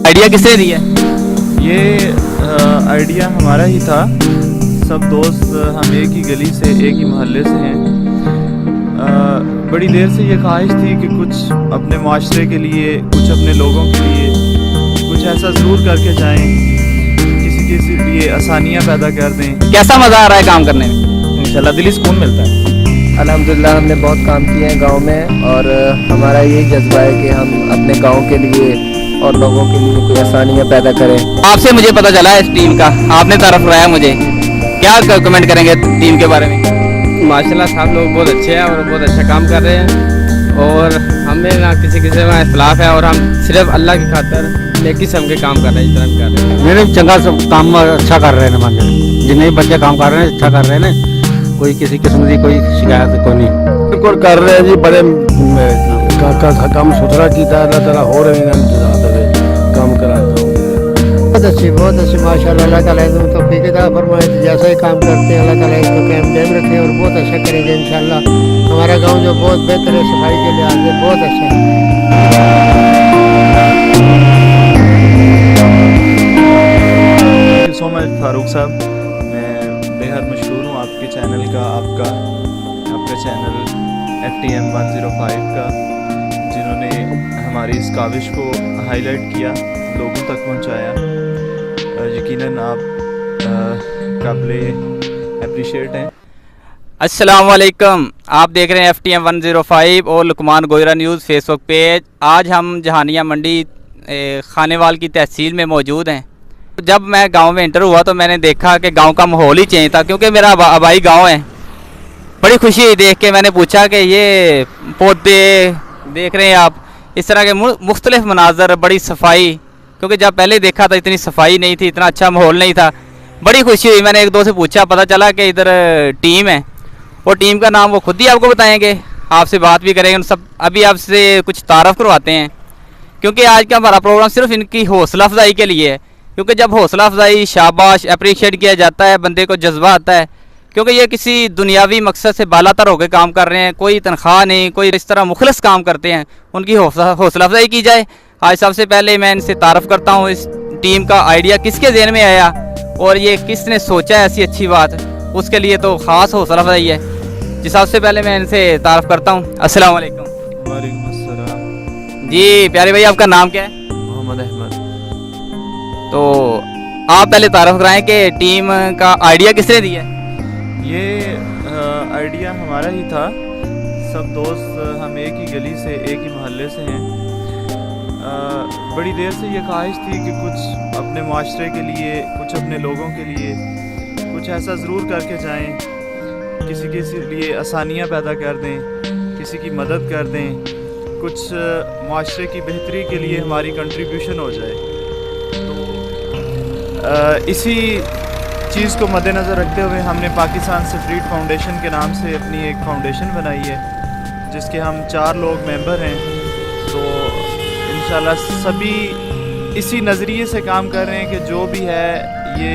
Idea किसने दिया? ये आइडिया हमारा ही था। सब दोस्त हम एक ही गली से, एक ही मोहल्ले से हैं। बड़ी देर से ये ख्वाहिश थी कि कुछ अपने माशरे के लिए, कुछ अपने लोगों के लिए कुछ ऐसा ज़रूर करके जाएं, किसी के लिए आसानियाँ पैदा कर दें। कैसा मज़ा आ रहा है काम करने में? इंशाल्लाह दिली सुकून मिलता है। अल्हम्दुलिल्लाह हमने बहुत काम किए हैं गांव में और हमारा यही जज्बा है कि हम अपने गांव के लिए और लोगों के लिए कोई आसानियाँ पैदा करें। आपसे मुझे पता चला है इस टीम का, आपने तारफ़ कराया मुझे, क्या कमेंट करेंगे टीम के बारे में? माशाल्लाह सब लोग बहुत अच्छे हैं और बहुत अच्छा काम कर रहे हैं और हमें ना किसी में इख्तलाफ है और हम सिर्फ अल्लाह की खातर नेकी सब के काम कर रहे हैं, इस तरह कर रहे हैं। मेरे चंगा सब काम अच्छा कर रहे हैं मान जितने भी बच्चे काम कर रहे हैं अच्छा कर रहे हैं, कोई किसी किस्म की कोई शिकायत कोई नहीं। बिल्कुल कर रहे हैं जी, बड़े काम सुथरा किया अल्लाह ताला हो रहे हैं काम कराता हूँ। बहुत अच्छी माशाल्लाह, अल्लाह ताला इनको तौफीक अता फरमाए। जैसा ही काम करते हैं अल्लाह ताला इसको कायम रखे और बहुत अच्छा करेंगे इंशाल्लाह। हमारा गांव जो बहुत बेहतर है सफाई के लिहाज से, बहुत अच्छा है। सो मच फारूक साहब, मैं बेहद मशहूर हूँ आपके चैनल का, आपका चैनल FTM 105 का, जिन्होंने हमारी इस काविश को हाईलाइट किया, लोगों तक पहुँचाया। यकीनन आप काबिले अप्रिशिएट हैं। अस्सलाम वालेकुम, आप देख रहे हैं FTM 105 और लुकमान गोयरा न्यूज़ फेसबुक पेज। आज हम जहानिया मंडी खानेवाल की तहसील में मौजूद हैं। जब मैं गांव में एंटर हुआ तो मैंने देखा कि गांव का माहौल ही चेंज था, क्योंकि मेरा आबाई गांव है। बड़ी खुशी हुई देख के। मैंने पूछा कि ये पौधे देख रहे हैं आप, इस तरह के मुख्तलिफ मनाजर, बड़ी सफाई, क्योंकि जब पहले देखा था इतनी सफाई नहीं थी, इतना अच्छा माहौल नहीं था। बड़ी खुशी हुई। मैंने एक दो से पूछा, पता चला कि इधर टीम है और टीम का नाम वो खुद ही आपको बताएंगे, आपसे बात भी करेंगे। उन सब अभी आपसे कुछ तारफ़ करवाते हैं, क्योंकि आज का हमारा प्रोग्राम सिर्फ इनकी हौसला अफजाई के लिए है। क्योंकि जब हौसला अफजाई, शाबाश, अप्रिशिएट किया जाता है, बंदे को जज्बा आता है, क्योंकि ये किसी दुनियावी मकसद से बालातर होकर काम कर रहे हैं, कोई तनख्वाह नहीं, कोई इस तरह मुखलस काम करते हैं, उनकी हौसला अफजाई की जाए। आज सबसे पहले मैं इनसे तारफ़ करता हूँ। इस टीम का आइडिया किसके ज़हन में आया और ये किसने सोचा है ऐसी अच्छी बात, उसके लिए तो ख़ास हौसला अफजाई है जी। सबसे पहले मैं इनसे तारफ़ करता हूँ। अस्सलाम वालेकुम। वालेकुम अस्सलाम। जी प्यारे भाई, आपका नाम क्या है? मोहम्मद अहमद। तो आप पहले तारफ़ कराएं कि टीम का आइडिया किसने दिया? ये आइडिया हमारा ही था। सब दोस्त हम एक ही गली से, एक ही मोहल्ले से हैं। बड़ी देर से ये ख्वाहिश थी कि कुछ अपने माशरे के लिए, कुछ अपने लोगों के लिए कुछ ऐसा ज़रूर करके जाएं, किसी के लिए आसानियाँ पैदा कर दें, किसी की मदद कर दें, कुछ माशरे की बेहतरी के लिए हमारी कंट्रीब्यूशन हो जाए। इसी चीज़ को मद्देनज़र रखते हुए हमने पाकिस्तान स्ट्रीट फाउंडेशन के नाम से अपनी एक फाउंडेशन बनाई है, जिसके हम 4 लोग मेंबर हैं। तो इंशाल्लाह सभी इसी नज़रिए से काम कर रहे हैं कि जो भी है ये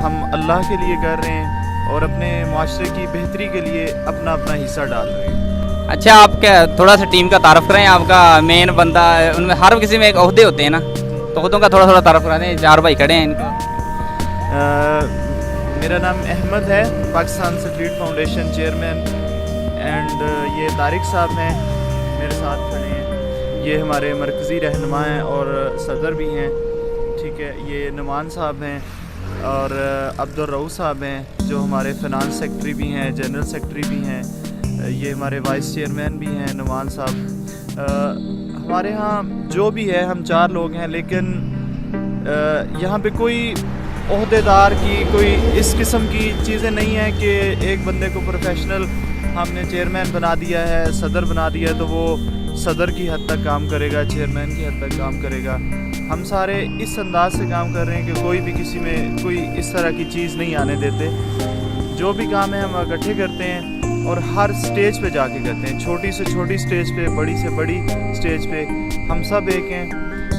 हम अल्लाह के लिए कर रहे हैं और अपने माशरे की बेहतरी के लिए अपना अपना हिस्सा डाल रहे हैं। अच्छा, आप क्या थोड़ा सा टीम का तारफ़ करें? आपका मेन बंदा, उनमें हर किसी में एक ओहदे होते हैं ना, तो ओहदों का थोड़ा तारफ़ करा दें। 4 भाई खड़े हैं इनको। मेरा नाम अहमद है, Pakistan street foundation chairman, and ये तारिक साहब हैं मेरे साथ खड़े हैं। ये हमारे मरकज़ी रहनुमा हैं और सदर भी हैं, ठीक है। ये नुमान साहब हैं और अब्दुल रऊफ़ साहब हैं, जो हमारे फ़िनांस सेक्रेटरी भी हैं, जनरल सेक्रेटरी भी हैं। ये हमारे वाइस चेयरमैन भी हैं नुमान साहब। हमारे यहाँ जो भी है हम 4 लोग हैं, लेकिन यहाँ पे कोई ओहदेदार की, कोई इस किस्म की चीज़ें नहीं हैं कि एक बंदे को प्रोफेशनल हमने चेयरमैन बना दिया है, सदर बना दिया, तो वो सदर की हद तक काम करेगा, चेयरमैन की हद तक काम करेगा। हम सारे इस अंदाज से काम कर रहे हैं कि कोई भी किसी में कोई इस तरह की चीज़ नहीं आने देते। जो भी काम है हम इकट्ठे करते हैं और हर स्टेज पे जाके करते हैं, छोटी से छोटी स्टेज पे, बड़ी से बड़ी स्टेज पे। हम सब एक हैं,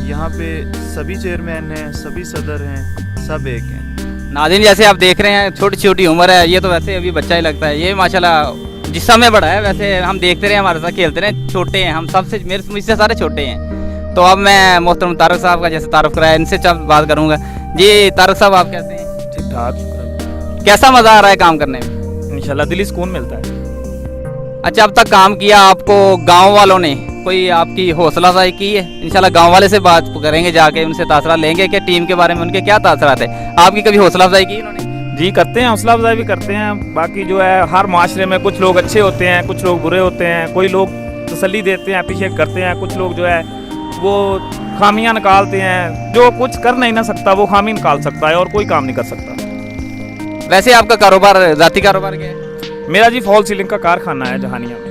यहाँ पे सभी चेयरमैन हैं, सभी सदर हैं, सब एक हैं। नाज़रीन, जैसे आप देख रहे हैं छोटी छोटी उम्र है, ये तो वैसे अभी बच्चा ही लगता है। ये माशाल्लाह जिस समय बड़ा है, वैसे हम देखते रहे, हमारे साथ खेलते रहे, छोटे हैं हम, सबसे मुझसे सारे छोटे हैं। तो अब मैं मोहतरम तारक साहब का जैसे तारुफ कराया, इनसे जब बात करूँगा। जी तारक साहब, आप कैसे हैं? ठीक ठाक, कैसा मज़ा आ रहा है काम करने में? इंशाल्लाह दिली सुकून मिलता है। अच्छा, अब तक काम किया आपको गांव वालों ने कोई आपकी हौसला अफजाई की है? इंशाल्लाह गांव वाले से बात करेंगे, जाके उनसे तासरा लेंगे कि टीम के बारे में उनके क्या तासरात है। आपकी कभी हौसला अफजाई की इन्होंने? जी करते हैं, हौसला अफजाई भी करते हैं। बाकी जो है हर माशरे में कुछ लोग अच्छे होते हैं, कुछ लोग बुरे होते हैं। कोई लोग तसल्ली देते हैं, अप्रिशिएट करते हैं, कुछ लोग जो है वो खामियां निकालते हैं। जो कुछ कर नहीं ना सकता वो खामी निकाल सकता है और कोई काम नहीं कर सकता। वैसे आपका कारोबार, ज़ाती कारोबार क्या है? मेरा जी फॉल सीलिंग का कारखाना है जहानिया में।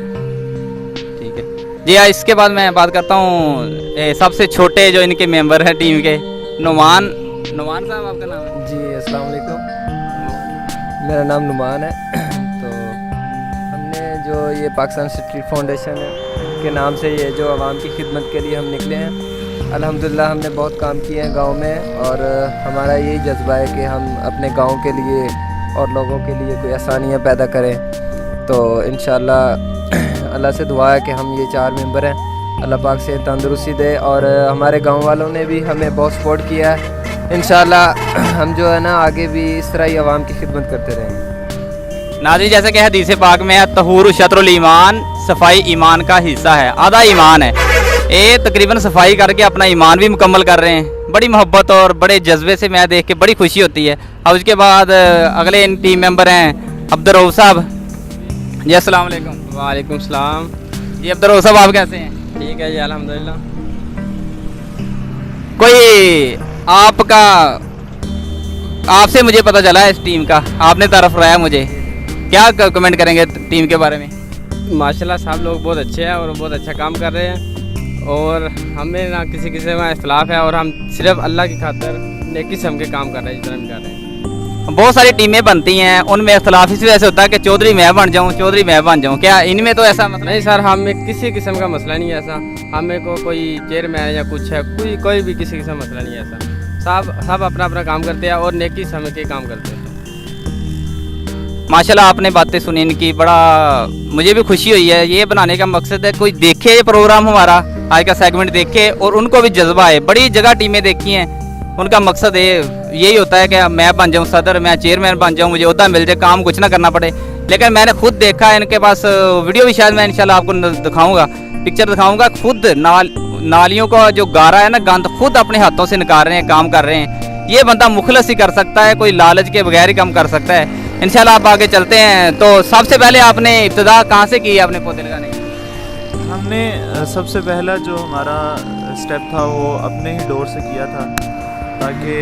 ठीक है जी। इसके बाद मैं बात करता हूँ सबसे छोटे जो इनके मेंबर हैं टीम के, नुमान साहब, आपका नाम है? जी अस्सलाम वालेकुम, मेरा नाम नुमान है। तो हमने जो ये पाकिस्तान स्ट्रीट फाउंडेशन के नाम से ये जो आवाम की खिदमत के लिए हम निकले हैं। अल्हम्दुलिल्लाह हमने बहुत काम किए हैं गांव में, और हमारा यही जज्बा है कि हम अपने गांव के लिए और लोगों के लिए कोई आसानियाँ पैदा करें। तो इंशाअल्लाह अल्लाह से दुआ है कि हम ये 4 मेंबर हैं, अल्लाह पाक से तंदुरुस्ती दे। और हमारे गांव वालों ने भी हमें बहुत सपोर्ट किया है। इंशाअल्लाह हम जो है ना आगे भी इस तरह ही आवाम की खिदमत करते रहेंगे। नाज़रीन, जैसे कि हदीस पाक में है, तहूर शत्रुल ईमान, सफाई ईमान का हिस्सा है, आधा ईमान है। ये तकरीबन सफाई करके अपना ईमान भी मुकम्मल कर रहे हैं। बड़ी मोहब्बत और बड़े जज्बे से मैं देख के बड़ी खुशी होती है। और उसके बाद अगले टीम मेंबर हैं अब्दुर्रऊफ साहब। जी अस्सलाम वालेकुम। वालेकुम सलाम। जी अब्दुर्रऊफ साहब, आप कैसे हैं? ठीक है जी, अल्हम्दुलिल्लाह। कोई आपका, आपसे मुझे पता चला है इस टीम का, आपने तारफ कराया मुझे, क्या कमेंट करेंगे टीम के बारे में? माशाल्लाह साहब लोग बहुत अच्छे हैं और बहुत अच्छा काम कर रहे हैं, और हमें ना किसी किसी में इख्तलाफ है, और हम सिर्फ अल्लाह की खातिर नेकी से हमके काम कर रहे हैं जितना हम कर रहे हैं। बहुत सारी टीमें बनती हैं, उनमें इख्तलाफ इस वजह से होता है कि चौधरी मैं बन जाऊं, चौधरी मैं बन जाऊं। क्या इनमें तो ऐसा मतलब? नहीं सर, हमें किसी किस्म का मसला नहीं है ऐसा। हमें को कोई चेयरमैन या कुछ है, कोई भी किसी किस्म का मसला नहीं है ऐसा। सब अपना अपना काम करते हैं और नेकी से हमके काम करते हैं। माशाल्लाह, आपने बातें सुनी इनकी, बड़ा मुझे भी खुशी हुई है। ये बनाने का मकसद है कोई देखे ये प्रोग्राम हमारा आज का सेगमेंट देखे और उनको भी जज्बा है। बड़ी जगह टीमें देखी हैं, उनका मकसद यही होता है कि मैं बन जाऊं सदर, मैं चेयरमैन बन जाऊं, मुझे ओहदा मिल जाए, काम कुछ ना करना पड़े। लेकिन मैंने खुद देखा है इनके पास वीडियो भी, शायद मैं इंशाल्लाह आपको दिखाऊंगा, पिक्चर दिखाऊंगा। खुद नालियों का जो गारा है ना, गंद खुद अपने हाथों से निकाल रहे हैं, काम कर रहे हैं। ये बंदा मुखलस ही कर सकता है, कोई लालच के बगैर ही काम कर सकता है। इंशाल्लाह आप आगे चलते हैं। तो सबसे पहले आपने इब्तिदा कहाँ से की है अपने पौधे लगाने की? हमने सबसे पहला जो हमारा स्टेप था वो अपने ही डोर से किया था, ताकि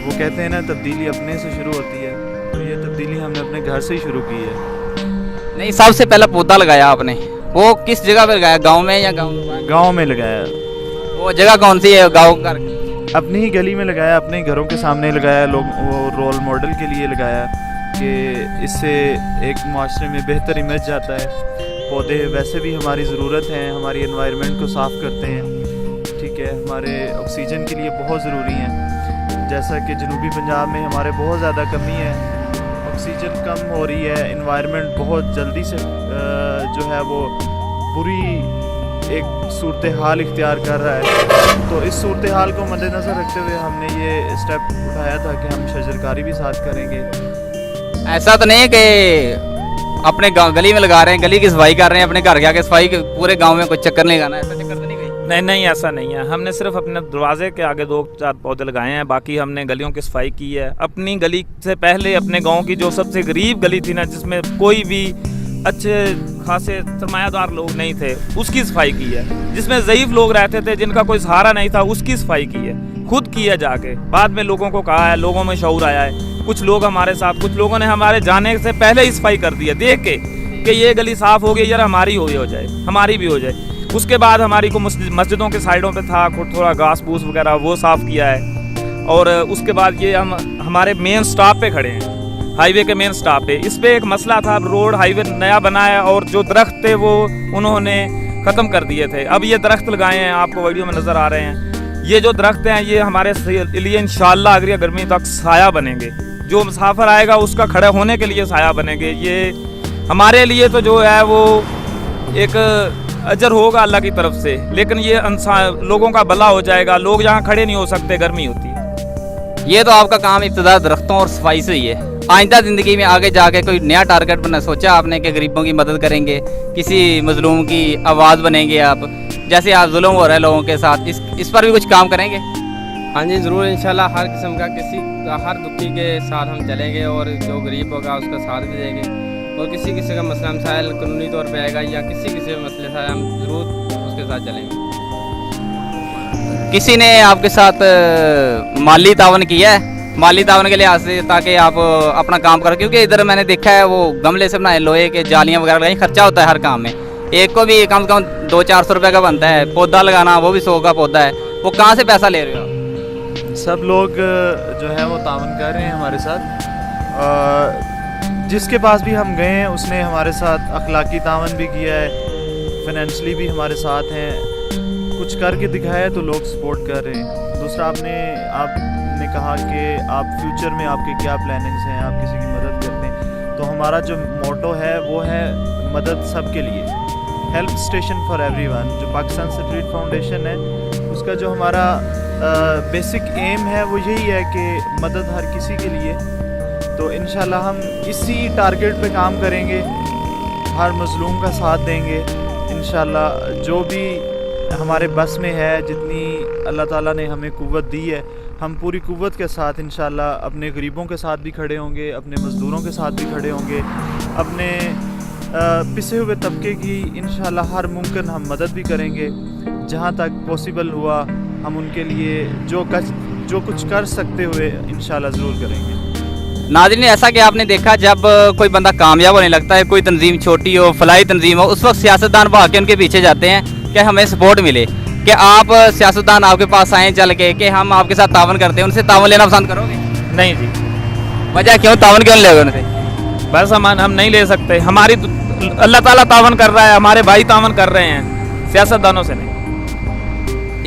वो कहते हैं ना तब्दीली अपने से शुरू होती है। तो ये तब्दीली हमने अपने घर से ही शुरू की है। नहीं, सबसे पहला पौधा लगाया आपने, वो किस जगह पे लगाया, गांव में या गांव में लगाया। वो जगह कौन सी है? गांव का? अपनी ही गली में लगाया, अपने घरों के सामने लगाया, लोग वो रोल मॉडल के लिए लगाया कि इससे एक माशरे में बेहतर इमेज जाता है। पौधे वैसे भी हमारी ज़रूरत है, हमारी एनवायरनमेंट को साफ़ करते हैं, ठीक है, हमारे ऑक्सीजन के लिए बहुत ज़रूरी हैं। जैसा कि जनूबी पंजाब में हमारे बहुत ज़्यादा कमी है, ऑक्सीजन कम हो रही है, एनवायरनमेंट बहुत जल्दी से जो है वो बुरी एक सूरत हाल इख्तियार कर रहा है। तो इस सूरत हाल को मद्देनज़र रखते हुए हमने ये स्टेप उठाया था कि हम शजरकारी भी साथ करेंगे। ऐसा तो नहीं है कि अपने गली में लगा रहे हैं, गली की सफाई कर रहे हैं, अपने घर के आगे सफाई, पूरे गांव में कोई चक्कर नहीं लगाना, ऐसा चक्कर तो नहीं गई? नहीं, ऐसा नहीं है। हमने सिर्फ अपने दरवाजे के आगे 2-4 पौधे लगाए हैं, बाकी हमने गलियों की सफाई की है। अपनी गली से पहले अपने गाँव की जो सबसे गरीब गली थी ना, जिसमें कोई भी अच्छे खासे सरमायादार लोग नहीं थे, उसकी सफाई की है। जिसमें ज़ईफ़ लोग रहते थे, जिनका कोई सहारा नहीं था, उसकी सफाई की है, खुद की है जाके। बाद में लोगों को कहा है, लोगों में शऊर आया है। कुछ लोग हमारे साथ, कुछ लोगों ने हमारे जाने से पहले ही सफाई कर दी है, देख के कि ये गली साफ़ हो गई, यार हमारी हो जाए, हमारी भी हो जाए। उसके बाद हमारी को मस्जिदों के साइडों पे था थोड़ा घास फूस वगैरह, वो साफ़ किया है। और उसके बाद ये हम हमारे मेन स्टॉप पे खड़े हैं, हाईवे के मेन स्टॉप पे। इस पे एक मसला था, रोड हाईवे नया बनाया और जो दरख्त थे वो उन्होंने ख़त्म कर दिए थे। अब ये दरख्त लगाए हैं, आपको वीडियो में नज़र आ रहे हैं। ये जो दरख्त हैं ये हमारे लिए इंशाल्लाह अगली गर्मी तक साया बनेंगे। जो मुसाफिर आएगा उसका खड़े होने के लिए साया बनेंगे। ये हमारे लिए तो जो है वो एक अजर होगा अल्लाह की तरफ से, लेकिन ये लोगों का भला हो जाएगा। लोग यहाँ खड़े नहीं हो सकते, गर्मी होती है। ये तो आपका काम इब्तिदा दरख्तों और सफाई से ही है। आइंदा ज़िंदगी में आगे जाके कोई नया टारगेट बना सोचा आपने कि गरीबों की मदद करेंगे, किसी मजलूम की आवाज़ बनेंगे आप, जैसे आज जुल्म हो रहा है लोगों के साथ, इस पर भी कुछ काम करेंगे? हाँ जी ज़रूर, इंशाल्लाह हर किस्म का हर दुखी के साथ हम चलेंगे और जो गरीब होगा उसका साथ भी देंगे, और किसी किसी का मसला मसाइल कानूनी तौर पे आएगा या किसी मसले से हम ज़रूर उसके साथ चलेंगे। किसी ने आपके साथ माली तावन किया है? माली तावन के लिहाज से, ताकि आप अपना काम करें, क्योंकि इधर मैंने देखा है वो गमले से बनाए लोहे के जालियाँ वगैरह लगाई, खर्चा होता है हर काम में। एक को भी कम से कम 200-400 रुपये का बनता है, पौधा लगाना वो भी 100 का पौधा है। वो कहाँ से पैसा ले रहे हो आप? सब लोग जो है वो तावन कर रहे हैं हमारे साथ। जिसके पास भी हम गए हैं उसने हमारे साथ अखलाकी तावन भी किया है, फाइनेंशली भी हमारे साथ हैं, कुछ करके दिखाया है तो लोग सपोर्ट कर रहे हैं। दूसरा आपने कहा कि आप फ्यूचर में आपके क्या प्लानिंग्स हैं, आप किसी की मदद करते हैं, तो हमारा जो मोटो है वो है मदद सबके लिए, हेल्प स्टेशन फॉर एवरीवन। जो पाकिस्तान स्ट्रीट फाउंडेशन है उसका जो हमारा बेसिक एम है वो यही है कि मदद हर किसी के लिए। तो इंशाल्लाह हम इसी टारगेट पे काम करेंगे, हर मज़लूम का साथ देंगे इंशाल्लाह। जो भी हमारे बस में है, जितनी अल्लाह ताला ने हमें कुव्वत दी है, हम पूरी कुव्वत के साथ इंशाल्लाह अपने गरीबों के साथ भी खड़े होंगे, अपने मज़दूरों के साथ भी खड़े होंगे, अपने पिसे हुए तबके की इंशाल्लाह हर मुमकिन हम मदद भी करेंगे। जहाँ तक पॉसिबल हुआ हम उनके लिए जो कुछ कर सकते हुए इंशाल्लाह ज़रूर करेंगे। नाज़रीन, ऐसा कि आपने देखा जब कोई बंदा कामयाब होने लगता है, कोई तंजीम छोटी हो, फलाई तंजीम हो, उस वक्त सियासतदान भाग के उनके पीछे जाते हैं कि हमें सपोर्ट मिले, कि आप सियासतदान आपके पास आएँ चल के कि हम आपके साथ तावन करते हैं। उनसे तावन लेना पसंद करोगे? नहीं जी। वजह क्यों, तावन क्यों लेगा उनसे? बस हम नहीं ले सकते, हमारी अल्लाह ताला तावन कर रहा है, हमारे भाई तावन कर रहे हैं, सियासतदानों से नहीं।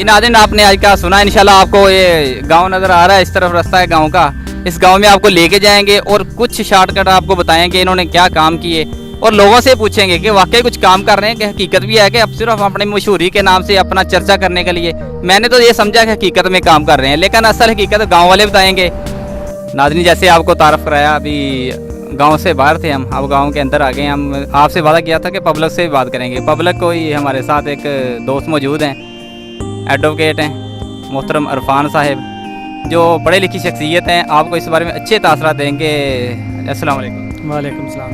नाज़रीन, आपने आज का सुना, इंशाल्लाह आपको ये गांव नज़र आ रहा है, इस तरफ रास्ता है गांव का, इस गांव में आपको लेके जाएंगे और कुछ शॉर्टकट आपको बताएंगे इन्होंने क्या काम किए, और लोगों से पूछेंगे कि वाकई कुछ काम कर रहे हैं कि हकीकत भी है कि अब सिर्फ अपनी मशहूरी के नाम से अपना चर्चा करने के लिए। मैंने तो ये समझा कि हकीकत में काम कर रहे हैं, लेकिन असल हकीकत गाँव वाले बताएंगे। नाज़रीन, जैसे आपको तारफ़ कराया, अभी गांव से बाहर थे हम, अब गांव के अंदर आ गए। हम आपसे वादा किया था कि पब्लिक से भी बात करेंगे। पब्लिक को ही हमारे साथ एक दोस्त मौजूद हैं, एडवोकेट हैं मोहतरम इरफान साहब, जो पढ़े लिखी शख्सियत हैं, आपको इस बारे में अच्छे तासरात देंगे। अस्सलाम वालेकुम। वालेकुम सलाम।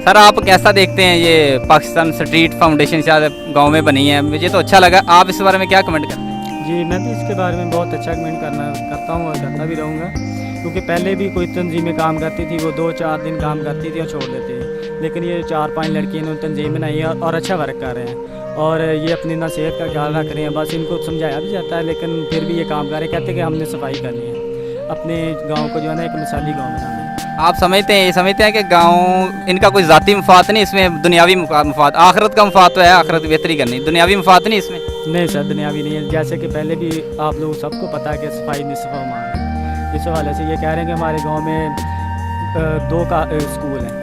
सर, आप कैसा देखते हैं ये पाकिस्तान स्ट्रीट फाउंडेशन शायद गाँव में बनी है, मुझे तो अच्छा लगा, आप इस बारे में क्या कमेंट करते हैं? जी, मैं भी इसके बारे में बहुत अच्छा कमेंट करता हूँ और करता भी रहूँगा, क्योंकि पहले भी कोई तंजीमें काम करती थी, वो 2-4 दिन काम करती थी और छोड़ देती थी, लेकिन ये 4-5 लड़कियों ने तंजीम बनाई है और अच्छा वर्क कर रहे हैं, और ये अपनी ना सेहत का ख्याल रख रहे हैं। बस इनको समझाया भी जाता है, लेकिन फिर भी ये काम कर रहे हैं, कहते हैं कि हमने सफाई करनी है, अपने गाँव को जो है ना एक मिसाली गाँव बनाना है। आप समझते हैं कि गाँव इनका कोई ज़ाती मफाद नहीं, इसमें दुनियावी मफाद, आखिरत का मफाद तो है, आखिरत बेहतरी करनी, दुनियावी मफाद नहीं इसमें? नहीं सर, दुनियावी नहीं है। जैसे कि पहले भी आप लोग सबको पता है कि सफाई निस्फ़ ईमान है, इस हवाले से ये कह रहे हैं कि हमारे गांव में 2 स्कूल हैं,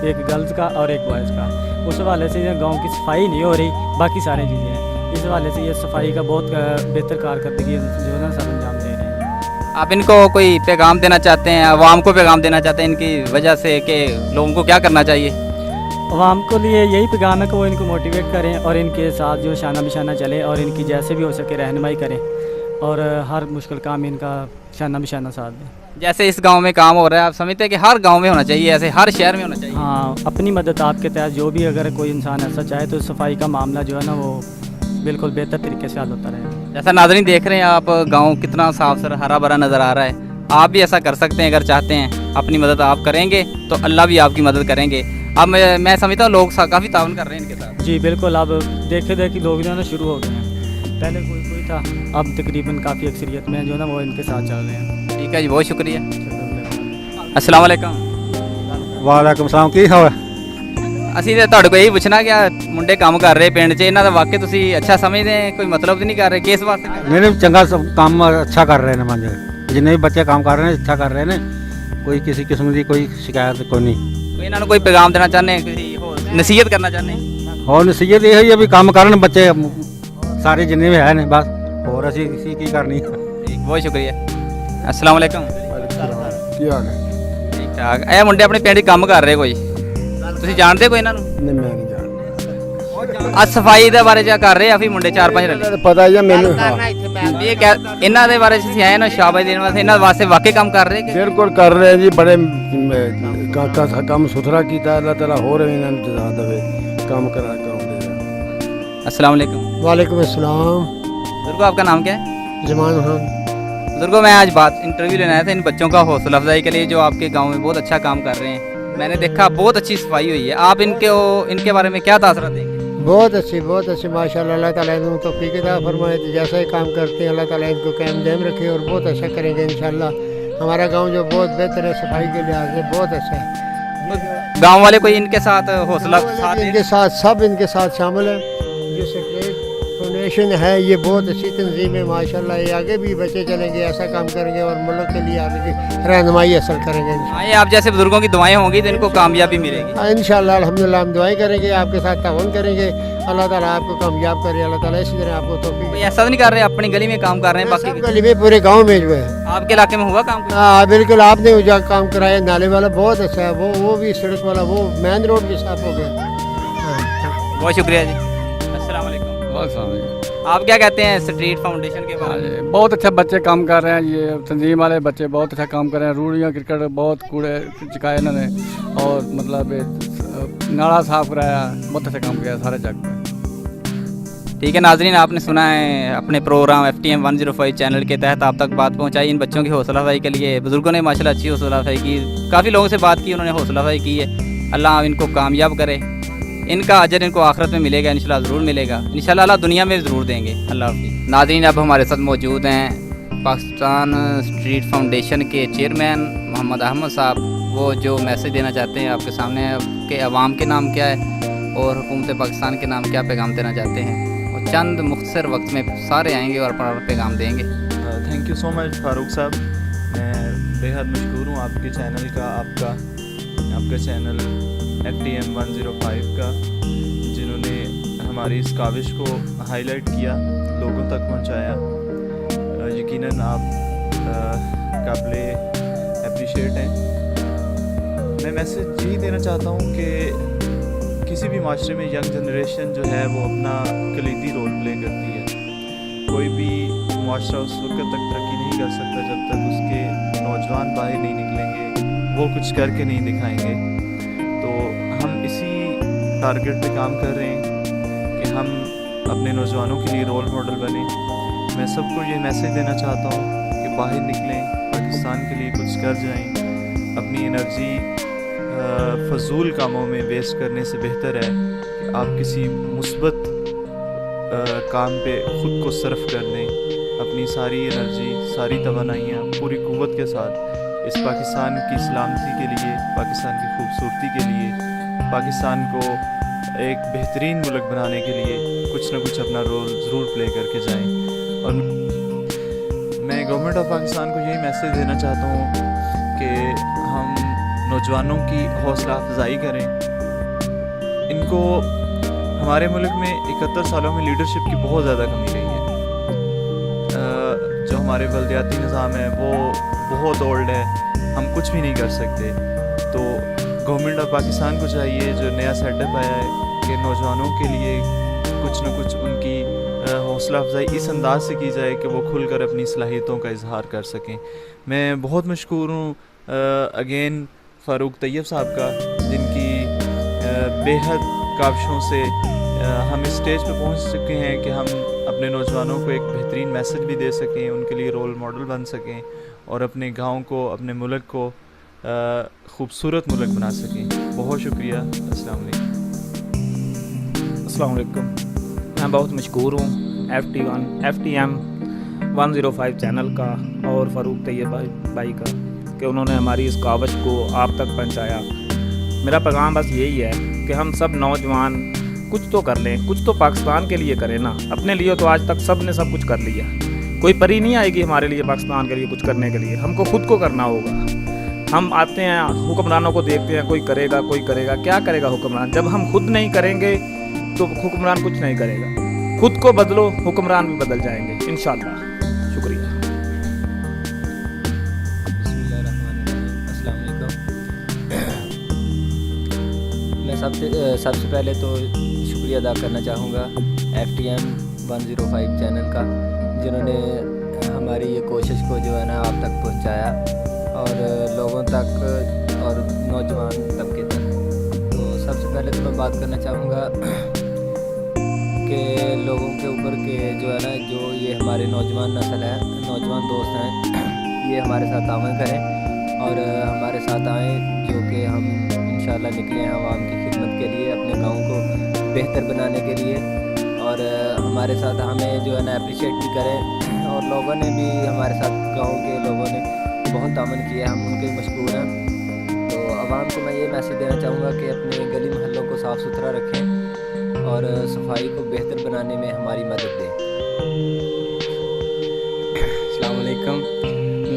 एक गर्ल्स का और एक बॉयज़ का। उस हवाले से गांव की सफाई नहीं हो रही, बाकी सारी चीज़ें हैं। इस हवाले से ये सफाई का बहुत बेहतर कारकर्दगी जो है ना सब अंजाम दे रहे हैं। आप इनको कोई पैगाम देना चाहते हैं, आवाम को पैगाम देना चाहते हैं इनकी वजह से कि लोगों को क्या करना चाहिए? आवाम को लिए यही पैगाम है कि वो इनको मोटिवेट करें और इनके साथ जो शाना बिशाना चले और इनकी जैसे भी हो सके रहनुमाई करें और हर मुश्किल काम में इनका शाना बिशाना साथ दें। जैसे इस गांव में काम हो रहा है, आप समझते हैं कि हर गांव में होना चाहिए, ऐसे हर शहर में होना चाहिए? हाँ, अपनी मदद आपके तहत जो भी अगर कोई इंसान ऐसा चाहे तो सफाई का मामला जो है ना वो बिल्कुल बेहतर तरीके से हल होता रहे। जैसा नाज़रीन देख रहे हैं आप, गांव कितना साफ सुथरा हरा भरा नज़र आ रहा है। आप भी ऐसा कर सकते हैं, अगर चाहते हैं अपनी मदद आप करेंगे तो अल्लाह भी आपकी मदद करेंगे। अब मैं समझता हूँ लोग काफ़ी तावन कर रहे हैं इनके साथ। जी बिल्कुल, अब देखे लोग जो है ना शुरू हो गए हैं, पहले कोई था, अब तकरीबन काफ़ी अक्सरियत में जो है ना वो इनके साथ चल रहे हैं। ठीक है जी, बहुत शुक्रिया। अस्सलाम वालेकुम। वालेकुम सलाम। की हाल है? ਅਸੀਂ ਤਾਂ ਤੁਹਾਡੇ ਕੋਲ ਇਹੀ ਪੁੱਛਣਾ ਕਿ ਮੁੰਡੇ ਕੰਮ ਕਰ ਰਹੇ ਪਿੰਡ 'ਚ, ਇਹਨਾਂ ਦਾ ਵਾਕਈ ਤੁਸੀਂ ਅੱਛਾ ਸਮਝਦੇ ਕੋਈ ਮਤਲਬ ਨਹੀਂ ਕਰ ਰਹੇ, ਕਿਸ ਵਾਸਤੇ ਕਰ ਰਹੇ? नहीं चंगा सब काम अच्छा कर रहे हैं मांझे, जिन्ने भी बच्चे काम कर रहे हैं अच्छा कर रहे हैं, कोई किसी किस्म की कोई शिकायत कोई नहीं। ਕੋਈ ਇਹਨਾਂ ਨੂੰ ਕੋਈ ਪੈਗਾਮ ਦੇਣਾ ਚਾਹੁੰਦੇ, ਕੋਈ ਹੋਰ ਨਸੀਹਤ ਕਰਨਾ ਚਾਹੁੰਦੇ? और नसीहत ये है अभी काम करन बच्चे सारे जिन्ने भी है ने बस और ਅਸੀਂ ਕੀ ਕਰਨੀ ठीक बहुत शुक्रिया। अस्सलाम वालेकुम। ਕੀ ਹਾਲ ਹੈ? ठीक ठाक। ਇਹ ਮੁੰਡੇ ਆਪਣੇ ਪਿੰਡ 'ਚ ਕੰਮ ਕਰ ਰਹੇ ਕੋਈ, ਤੁਸੀਂ ਜਾਣਦੇ ਕੋਈ ਇਹਨਾਂ ਨੂੰ? ਨਹੀਂ ਮੈਂ ਨਹੀਂ ਜਾਣਦਾ। ਆ ਸਫਾਈ ਦੇ ਬਾਰੇ ਚ ਕਰ ਰਹੇ ਆ ਵੀ ਮੁੰਡੇ 4-5 ਇਹਨਾਂ ਦਾ ਪਤਾ ਜਾਂ ਮੈਨੂੰ ਇਹ ਇਹਨਾਂ ਦੇ ਬਾਰੇ ਅਸੀਂ ਆਏ ਨਾ ਸ਼ਾਬਾਸ਼ ਦੇਣ ਵਾਸਤੇ, ਇਹਨਾਂ ਵਾਸਤੇ ਵਾਕਈ ਕੰਮ ਕਰ ਰਹੇ ਕਿ ਬਿਲਕੁਲ ਕਰ ਰਹੇ ਜੀ ਬੜੇ ਕੰਮ ਸੁਥਰਾ ਕੀਤਾ ਅੱਲਾਹ ਤਾਲਾ ਹੋਰ ਇਹਨਾਂ ਨੂੰ ਜਜ਼ਾ ਦੇਵੇ ਕੰਮ ਕਰਾਉਂਦੇ। अस्सलाम वालेकुम। वालेकुम अस्सलाम। बुजुर्गो आपका नाम क्या है? जमान खान। बुजुर्गो मैं आज इंटरव्यू लेने आया था इन बच्चों का हौसला अफजाई के लिए जो आपके गांव में बहुत अच्छा काम कर रहे हैं। मैंने देखा बहुत अच्छी सफाई हुई है, आप इनके बारे में क्या तासुरात देंगे? बहुत अच्छी माशाल्लाह, अल्लाह ताला इनको तौफीक अता फरमाए। तो जैसा ही काम करते हैं अल्लाह ताला इनको कायम दायम रखे और बहुत अच्छा करेंगे इंशाल्लाह। हमारा गांव जो बहुत बेहतर है सफाई के लिहाज से, बहुत अच्छा है। गांव वाले कोई इनके साथ हौसला इनके साथ सब इनके साथ शामिल है। जो स्ट्रीट फाउंडेशन है ये बहुत अच्छी तंजीम है माशाल्लाह, ये आगे भी बच्चे चलेंगे, ऐसा काम करेंगे और मुल्क के लिए आगे की रहनुमाई हासिल करेंगे। हाँ, ये आप जैसे बुजुर्गों की दुआएं होंगी तो इनको कामयाबी मिलेगी इंशाल्लाह। अल्हम्दुलिल्लाह हम दुआएं करेंगे, आपके साथ ताउन करेंगे, अल्लाह ताला आपको कामयाब करे, अल्लाह ताला इसी तरह आपको तौफीक। कोई ऐसा तो नहीं कर रहे अपनी गली में काम कर रहे हैं बाकी गली में पूरे गाँव में जो है। आपके इलाके में हुआ काम? हाँ बिल्कुल, आपने वो जो काम कराया नाले वाला बहुत अच्छा है, वो भी सड़क वाला, वो मेन रोड भी साफ हो गया। बहुत शुक्रिया जी। अस्सलाम वालेकुम। आप क्या कहते हैं स्ट्रीट फाउंडेशन के बारे में? बहुत अच्छा बच्चे काम कर रहे हैं, ये तंजीम वाले बच्चे बहुत अच्छा काम कर रहे हैं। रूढ़ियाँ क्रिकेट बहुत कूड़े चुकाए इन्होंने और मतलब नाला साफ कराया, बहुत अच्छा काम किया सारे जग में। ठीक है नाजरीन, आपने सुना है अपने प्रोग्राम FTM 105 चैनल के तहत आप तक बात पहुंचाई इन बच्चों की हौसला अफजाई के लिए। बुजुर्गों ने माशाल्लाह अच्छी हौसला अफजाई की, काफ़ी लोगों से बात की, उन्होंने हौसला अफजाई की है। अल्लाह इनको कामयाब करे, इनका अजर इनको आखिरत में मिलेगा इंशाल्लाह, ज़रूर मिलेगा इंशाल्लाह, अल्लाह दुनिया में ज़रूर देंगे। अल्लाह हाफ़िज़। नाज़रीन, अब हमारे साथ मौजूद हैं पाकिस्तान स्ट्रीट फाउंडेशन के चेयरमैन मोहम्मद अहमद साहब। वो जो मैसेज देना चाहते हैं आपके सामने कि अवाम के नाम क्या है और हुकूमत पाकिस्तान के नाम क्या पैगाम देना चाहते हैं, और चंद मुख्तसर वक्त में सारे आएँगे और अपना पैगाम देंगे। Thank you so much Farooq साहब, मैं बेहद मशहूर हूँ आपके चैनल का, आपका चैनल FTM 105 का, जिन्होंने हमारी इस काविश को हाईलाइट किया, लोगों तक पहुंचाया। यकीनन आप काबिले अप्रिशिएट हैं। मैं मैसेज यही देना चाहता हूं कि किसी भी माशरे में यंग जनरेशन जो है वो अपना कलीदी रोल प्ले करती है। कोई भी माशरा उस वक्त तक तरक्की नहीं कर सकता जब तक उसके नौजवान बाहर नहीं निकलेंगे, वो कुछ करके नहीं दिखाएंगे। तो हम इसी टारगेट पे काम कर रहे हैं कि हम अपने नौजवानों के लिए रोल मॉडल बने। मैं सबको ये मैसेज देना चाहता हूँ कि बाहर निकलें, पाकिस्तान के लिए कुछ कर जाएं। अपनी एनर्जी फजूल कामों में वेस्ट करने से बेहतर है कि आप किसी मुस्बत काम पे ख़ुद को सर्फ कर दें। अपनी सारी एनर्जी, सारी तवानाइयाँ पूरी क़ुव्वत के साथ इस पाकिस्तान की सलामती के लिए, पाकिस्तान की खूबसूरती के लिए, पाकिस्तान को एक बेहतरीन मुल्क बनाने के लिए कुछ ना कुछ अपना रोल ज़रूर प्ले करके जाएं। और मैं गवर्नमेंट ऑफ पाकिस्तान को यही मैसेज देना चाहता हूँ कि हम नौजवानों की हौसला अफजाई करें। इनको हमारे मुल्क में 71 सालों में लीडरशिप की बहुत ज़्यादा कमी रही है। जो हमारे बल्दियाती निज़ाम है वो बहुत ओल्ड है, हम कुछ भी नहीं कर सकते। तो गवर्नमेंट ऑफ पाकिस्तान को चाहिए, जो नया सेटअप आया है, कि नौजवानों के लिए कुछ न कुछ उनकी हौसला अफजाई इस अंदाज से की जाए कि वो खुलकर अपनी सलाहियतों का इजहार कर सकें। मैं बहुत मशकूर हूँ अगेन फ़ारूक तैयब साहब का, जिनकी बेहद काविशों से हम इस स्टेज पे पहुंच चुके हैं कि हम अपने नौजवानों को एक बेहतरीन मैसेज भी दे सकें, उनके लिए रोल मॉडल बन सकें और अपने गांव को, अपने मुल्क को खूबसूरत मुल्क बना सकें। बहुत शुक्रिया। अस्सलाम वालेकुम। मैं बहुत मशहूर हूँ FTM 105 चैनल का और फ़ारूक तैयब भाई का कि उन्होंने हमारी इस काविश को आप तक पहुँचाया। मेरा पैगाम बस यही है कि हम सब नौजवान कुछ तो कर लें, कुछ तो पाकिस्तान के लिए करें ना। अपने लिए तो आज तक सब ने सब कुछ कर लिया, कोई परी नहीं आएगी हमारे लिए पाकिस्तान के लिए कुछ करने के लिए। हमको खुद को करना होगा। हम आते हैं हुक्मरानों को देखते हैं, कोई करेगा, क्या करेगा हुक्मरान। जब हम खुद नहीं करेंगे तो हुक्मरान कुछ नहीं करेगा। खुद को बदलो, हुक्मरान भी बदल जाएंगे इंशाल्लाह। शुक्रिया। अस्सलाम वालेकुम। मैं सबसे पहले तो शुक्रिया अदा करना चाहूँगा FTM 105 चैनल का, जिन्होंने हमारी ये कोशिश को जो है ना आप तक पहुँचाया और लोगों तक और नौजवान तबके तक। तो सबसे पहले तो मैं बात करना चाहूँगा कि लोगों के ऊपर के जो है ना, जो ये हमारे नौजवान नस्ल है, नौजवान दोस्त हैं, ये हमारे साथ तावन करें और हमारे साथ आएँ, जो कि हम इंशाल्लाह निकले हैं आवाम की खिदमत के लिए, अपने गांव को बेहतर बनाने के लिए। और हमारे साथ हमें जो है ना अप्रिशिएट भी करें, और लोगों ने भी हमारे साथ, गांव के लोगों ने बहुत तावन किया, हम उनके मशकूर हैं। तो आवाम को मैं ये मैसेज देना चाहूँगा कि अपने गली मोहल्लों को साफ़ सुथरा रखें और सफाई को बेहतर बनाने में हमारी मदद दें। अस्सलाम वालेकुम।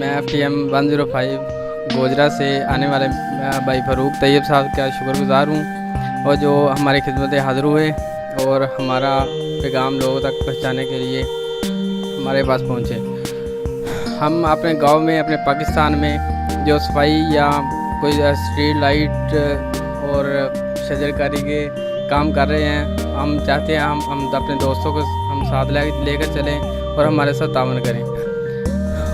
मैं FTM 105 गोजरा से आने वाले भाई फ़रूक तैयब साहब का शुक्रगुज़ार हूँ, और जो हमारी खिदमत हाज़िर हुए और हमारा पैगाम लोगों तक पहुँचाने के लिए हमारे पास पहुँचे। हम अपने गांव में, अपने पाकिस्तान में जो सफाई या कोई स्ट्रीट लाइट और शजरकारी के काम कर रहे हैं, हम चाहते हैं हम अपने दोस्तों को हम साथ लेकर चलें और हमारे साथ तावन करें,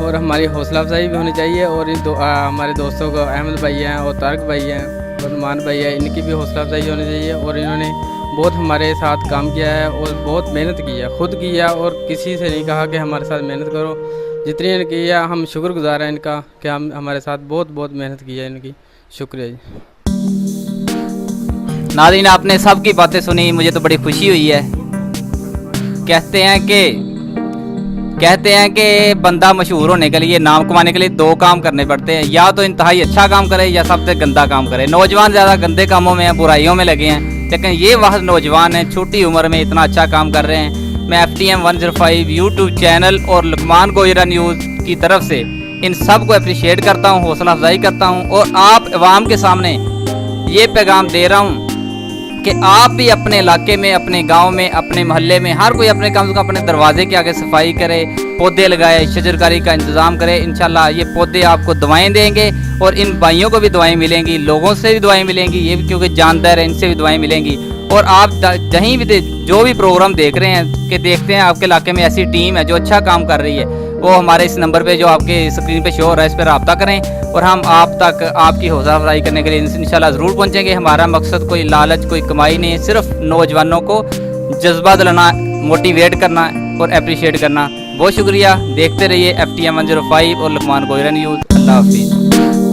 और हमारी हौसला अफजाई भी होनी चाहिए। और हमारे दोस्तों को, अहमद भाई हैं और तारक भाई हैं और नुमान भाई हैं, इनकी भी हौसला अफजाई होनी चाहिए। और इन्होंने बहुत हमारे साथ काम किया है और बहुत मेहनत की है, खुद की है, और किसी से नहीं कहा कि हमारे साथ मेहनत करो। जितनी इन्होंने की है, हम शुक्रगुज़ार हैं इनका कि हम हमारे साथ बहुत मेहनत की है इनकी। शुक्रिया जी। नाज़रीन, आपने सब की बातें सुनी, मुझे तो बड़ी खुशी हुई है। कहते हैं कि बंदा मशहूर होने के लिए, नाम कमाने के लिए दो काम करने पड़ते हैं, या तो इंतहाई अच्छा काम करे या सबसे गंदा काम करे। नौजवान ज़्यादा गंदे कामों में, बुराइयों में लगे हैं, लेकिन ये वह नौजवान हैं छोटी उम्र में इतना अच्छा काम कर रहे हैं। मैं FTM 105 यूट्यूब चैनल और लुकमान गोजरा न्यूज़ की तरफ से इन सब को अप्रिशिएट करता हूँ, हौसला अफजाई करता हूँ, और आप अवाम के सामने ये पैगाम दे रहा हूँ कि आप भी अपने इलाके में, अपने गांव में, अपने मोहल्ले में, हर कोई अपने कम से कम अपने दरवाजे के आगे सफाई करे, पौधे लगाए, शजरकारी का इंतज़ाम करे। इंशाल्लाह ये पौधे आपको दवाएं देंगे, और इन भाइयों को भी दवाएं मिलेंगी, लोगों से भी दवाएं मिलेंगी, ये भी क्योंकि जानदार है, इनसे भी दवाएं मिलेंगी। और आप कहीं भी जो भी प्रोग्राम देख रहे हैं, कि देखते हैं आपके इलाके में ऐसी टीम है जो अच्छा काम कर रही है, वो हमारे इस नंबर पे जो आपके स्क्रीन पे शो हो रहा है, इस पर रब्ता करें, और हम आप तक आपकी हौसला अफजाई करने के लिए इंशाल्लाह ज़रूर पहुँचेंगे। हमारा मकसद कोई लालच, कोई कमाई नहीं है, सिर्फ नौजवानों को जज्बा दिलाना, मोटिवेट करना और अप्रिशिएट करना। बहुत शुक्रिया। देखते रहिए FTM 105 और लुकमान गोजरा न्यूज़। अल्लाह हाफिज़।